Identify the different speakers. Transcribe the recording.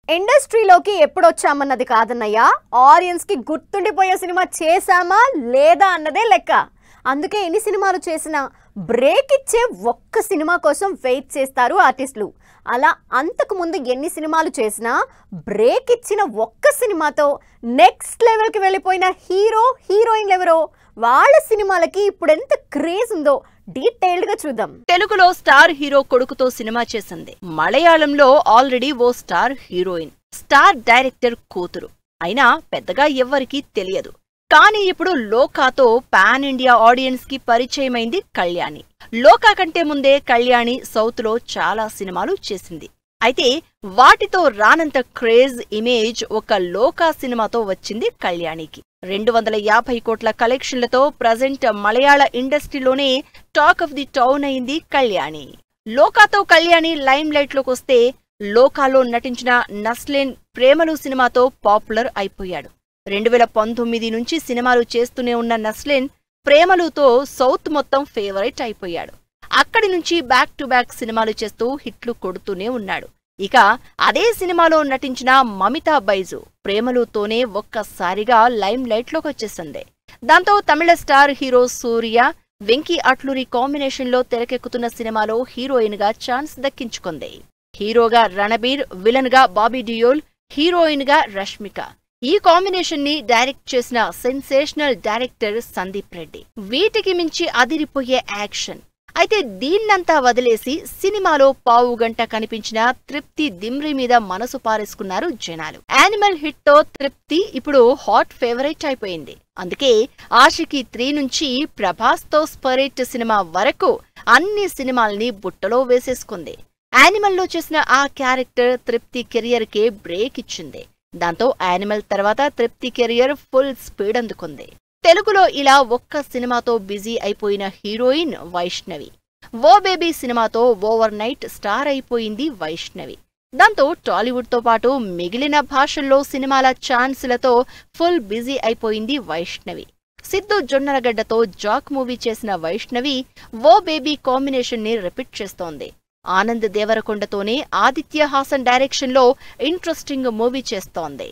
Speaker 1: ఇండస్ట్రీలోకి ఎప్పుడొచ్చామన్నది కాదన్నయ్య, ఆడియన్స్ కి గుర్తుండిపోయే సినిమా చేశామా లేదా అన్నదే లెక్క. అందుకే ఎన్ని సినిమాలు చేసినా బ్రేక్ ఇచ్చే ఒక్క సినిమా కోసం వెయిట్ చేస్తారు ఆర్టిస్టులు. అలా అంతకు ముందు ఎన్ని సినిమాలు చేసినా బ్రేక్ ఇచ్చిన ఒక్క సినిమాతో నెక్స్ట్ లెవెల్కి వెళ్ళిపోయిన హీరో హీరోయిన్లు ఎవరో, వాళ్ళ సినిమాలకి ఇప్పుడు ఎంత క్రేజ్ ఉందో డీటెయిల్డ్ గా చూద్దాం.
Speaker 2: తెలుగులో స్టార్ హీరో కొడుకుతో సినిమా చేసింది. మలయాళంలో ఆల్రెడీ ఓ స్టార్ హీరోయిన్, స్టార్ డైరెక్టర్ కూతురు అయినా పెద్దగా ఎవ్వరికీ తెలియదు. కానీ ఇప్పుడు లోకాతో పాన్ ఇండియా ఆడియన్స్ కి పరిచయమైంది కళ్యాణి. లోకా కంటే ముందే కళ్యాణి సౌత్ లో చాలా సినిమాలు చేసింది. అయితే వాటితో రానంత క్రేజ్ ఇమేజ్ ఒక లోకా సినిమాతో వచ్చింది కళ్యాణికి. 250 కోట్ల కలెక్షన్లతో ప్రజెంట్ మలయాళ ఇండస్ట్రీలోనే టాక్ ఆఫ్ ది టౌన్ అయింది కళ్యాణి. లోకాతో కళ్యాణి లైమ్ లైట్ లోకి వస్తే, లోకాలో నటించిన నస్లేన్ ప్రేమలు సినిమాతో పాపులర్ అయిపోయాడు. 2019 నుంచి సినిమాలు చేస్తూనే ఉన్న నస్లేన్ ప్రేమలుతో సౌత్ మొత్తం ఫేవరెట్ అయిపోయాడు. అక్కడి నుంచి బ్యాక్ టు బ్యాక్ సినిమాలు చేస్తూ హిట్లు కొడుతూనే ఉన్నాడు. ఇక అదే సినిమాలో నటించిన మమితా బైజు ప్రేమలుతోనే ఒక్కసారిగా లైమ్ లైట్ లోకి వచ్చేసింది. దాంతో తమిళ స్టార్ హీరో సూర్య, వెంకీ అట్లూరి కాంబినేషన్ లో తెరకెక్కుతున్న సినిమాలో హీరోయిన్ గా ఛాన్స్ దక్కించుకుంది. హీరోగా రణబీర్, విలన్ గా బాబీ డియోల్, హీరోయిన్ గా రష్మిక. ఈ కాంబినేషన్ ని డైరెక్ట్ చేసిన సెన్సేషనల్ డైరెక్టర్ సందీప్ రెడ్డి. వీటికి మించి అదిరిపోయే యాక్షన్. అయితే దీన్నంతా వదిలేసి సినిమాలో పావుగంట కనిపించిన తృప్తి దిమ్రి మీద మనసు పారేసుకున్నారు జనాలు. యానిమల్ హిట్ తో తృప్తి ఇప్పుడు హాట్ ఫేవరెట్ అయిపోయింది. అందుకే ఆషికీ 3 నుంచి ప్రభాస్ తో స్పరేట్ సినిమా వరకు అన్ని సినిమాల్ని బుట్టలో వేసేసుకుంది. యానిమల్ లో చేసిన ఆ క్యారెక్టర్ తృప్తి కెరియర్ కే బ్రేక్ ఇచ్చింది. దాంతో యానిమల్ తర్వాత తృప్తి కెరియర్ ఫుల్ స్పీడ్ అందుకుంది. తెలుగులో ఇలా ఒక్క సినిమాతో బిజీ అయిపోయిన హీరోయిన్ వైష్ణవి. ఓ బేబీ సినిమాతో ఓవర్ నైట్ స్టార్ అయిపోయింది వైష్ణవి. దాంతో టాలీవుడ్ తో పాటు మిగిలిన భాషల్లో సినిమాల ఛాన్సులతో ఫుల్ బిజీ అయిపోయింది వైష్ణవి. సిద్ధు జొన్నలగడ్డతో జాక్ మూవీ చేసిన వైష్ణవి ఓ బేబీ కాంబినేషన్ ని రిపీట్ చేస్తోంది. ఆనంద్ దేవరకొండతోనే ఆదిత్య హాసన్ డైరెక్షన్ లో ఇంట్రెస్టింగ్ మూవీ చేస్తోంది.